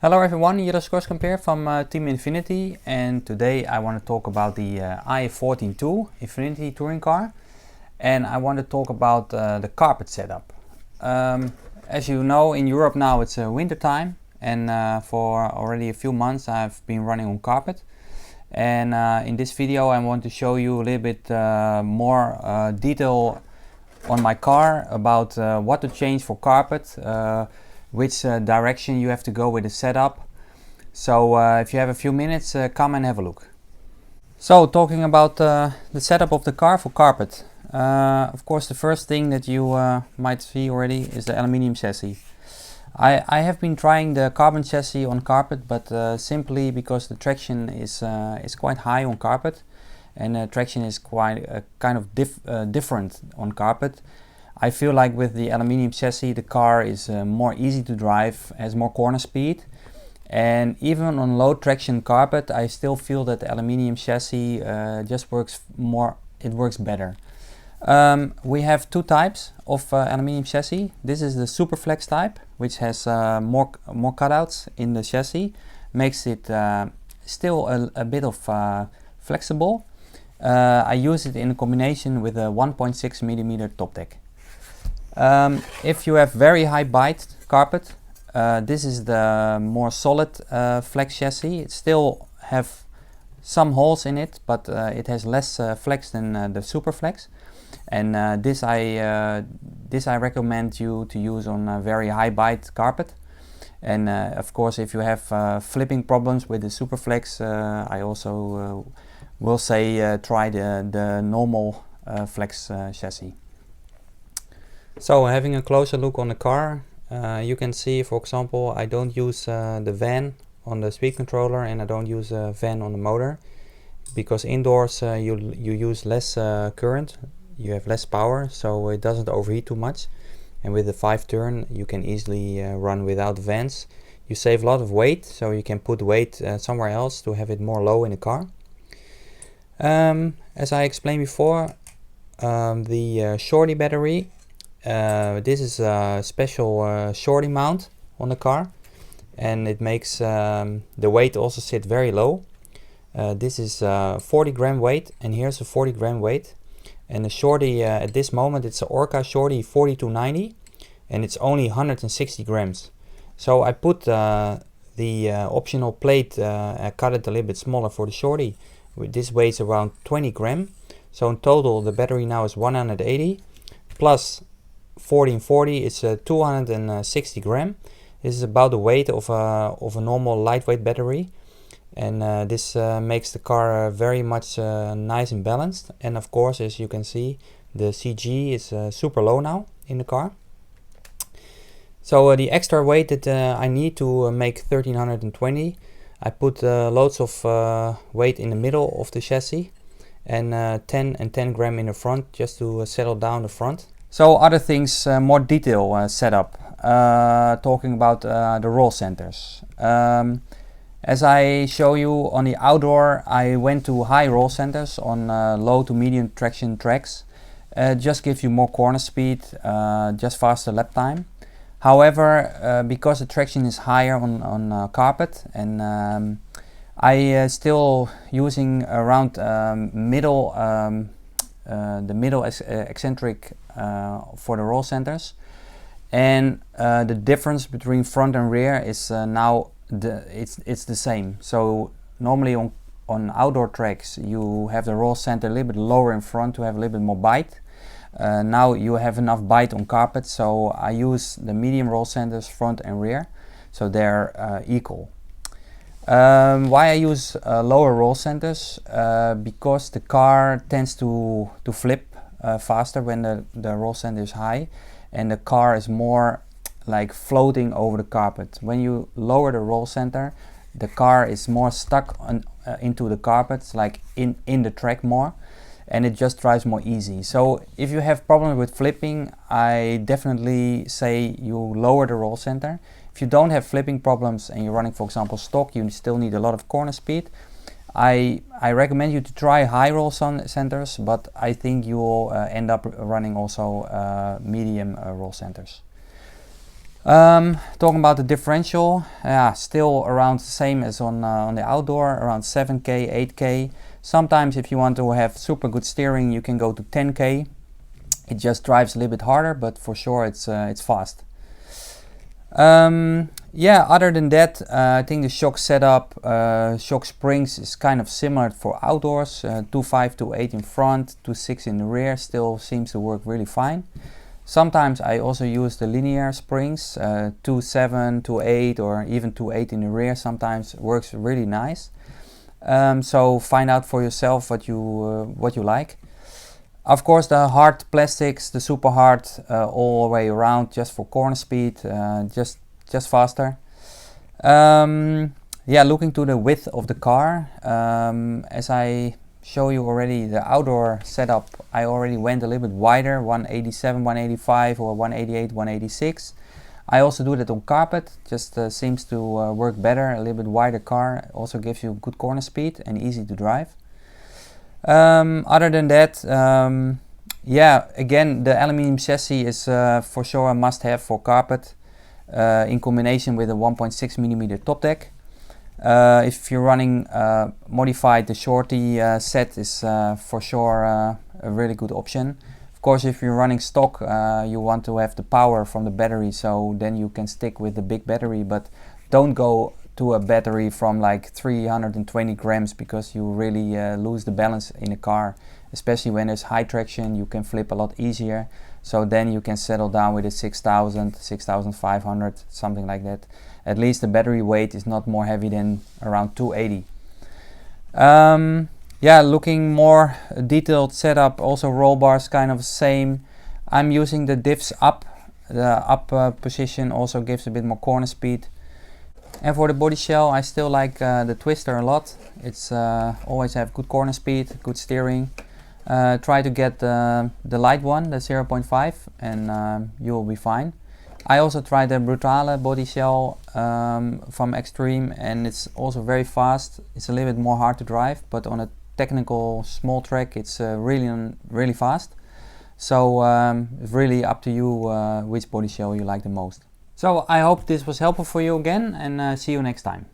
Hello everyone, here is Groskamp here from Team Infinity, and today I want to talk about the i14-2 Infinity touring car, and I want to talk about the carpet setup. As you know, in Europe now it's winter time, and for already a few months I've been running on carpet. And in this video I want to show you a little bit more detail on my car about what to change for carpet, which direction you have to go with the setup. So if you have a few minutes, come and have a look. So talking about the setup of the car for carpet. Of course, the first thing that you might see already is the aluminium chassis. I have been trying the carbon chassis on carpet, but simply because the traction is quite high on carpet, and traction is quite kind of different on carpet. I feel like with the aluminium chassis the car is more easy to drive, has more corner speed, and even on low traction carpet I still feel that the aluminium chassis just works more, it works better. We have two types of aluminium chassis. This is the Superflex type, which has more cutouts in the chassis, makes it still a bit of flexible. I use it in combination with a 1.6 millimeter top deck. If you have very high bite carpet, this is the more solid flex chassis. It still have some holes in it, but it has less flex than the Superflex. And this I recommend you to use on very high bite carpet. And of course, if you have flipping problems with the Superflex, I also will say try the normal flex chassis. So having a closer look on the car, you can see, for example, I don't use the van on the speed controller, and I don't use a van on the motor, because indoors you use less current, you have less power, so it doesn't overheat too much. And with the 5-turn you can easily run without vans. You save a lot of weight, so you can put weight somewhere else to have it more low in the car. As I explained before, the shorty battery. This is a special shorty mount on the car, and it makes the weight also sit very low. This is 40 gram weight, and here's a 40 gram weight. And the shorty at this moment, it's an Orca shorty 4290, and it's only 160 grams. So I put the optional plate, I cut it a little bit smaller for the shorty. This weighs around 20 gram. So in total the battery now is 180 plus 40 and 40 is 260 gram. This is about the weight of a normal lightweight battery, and this makes the car very much nice and balanced. And of course, as you can see, the CG is super low now in the car. So the extra weight that I need to make 1320, I put loads of weight in the middle of the chassis, and 10 and 10 gram in the front, just to settle down the front. So other things, more detail setup, talking about the roll centers. As I show you on the outdoor, I went to high roll centers on low to medium traction tracks. Just gives you more corner speed, just faster lap time. However, because the traction is higher on carpet, and I still using around the middle eccentric for the roll centers, and the difference between front and rear is now it's the same. So normally on outdoor tracks you have the roll center a little bit lower in front to have a little bit more bite. Now you have enough bite on carpet, so I use the medium roll centers front and rear, so they're equal. Why I use lower roll centers? Because the car tends to flip faster when the roll center is high, and the car is more like floating over the carpet. When you lower the roll center, the car is more stuck into the carpet, like in the track more, and it just drives more easy. So if you have problems with flipping, I definitely say you lower the roll center. If you don't have flipping problems and you're running, for example, stock, you still need a lot of corner speed, I recommend you to try high roll centers, but I think you will end up running also medium roll centers. Talking about the differential, still around the same as on the outdoor, around 7K, 8K. Sometimes if you want to have super good steering, you can go to 10K. It just drives a little bit harder, but for sure it's fast. Other than that, I think the shock setup, shock springs is kind of similar for outdoors. 2.5, 2.8 in front, 2.6 in the rear, still seems to work really fine. Sometimes I also use the linear springs, 2.7, 2.8 or even 2.8 in the rear. Sometimes works really nice. So find out for yourself what you like. Of course, the hard plastics, the super hard all the way around, just for corner speed, just faster. Looking to the width of the car, as I show you already, the outdoor setup, I already went a little bit wider, 187, 185 or 188, 186. I also do that on carpet, just seems to work better. A little bit wider car also gives you good corner speed and easy to drive. Other than that, again, the aluminum chassis is for sure a must-have for carpet, in combination with a 1.6mm top deck. If you're running modified, the shorty set is for sure a really good option. Of course, if you're running stock, you want to have the power from the battery, so then you can stick with the big battery, but don't go to a battery from like 320 grams because you really lose the balance in a car. Especially when there's high traction, you can flip a lot easier. So then you can settle down with a 6,000, 6,500, something like that. At least the battery weight is not more heavy than around 280. Looking more detailed setup, also roll bars kind of same. I'm using the diffs up. The up position also gives a bit more corner speed. And for the body shell, I still like the twister a lot. It's always have good corner speed, good steering. Try to get the light one, the 0.5, and you will be fine. I also tried the Brutale body shell from Extreme, and it's also very fast. It's a little bit more hard to drive, but on a technical small track, it's really fast. So it's really up to you which body shell you like the most. So I hope this was helpful for you again, and see you next time.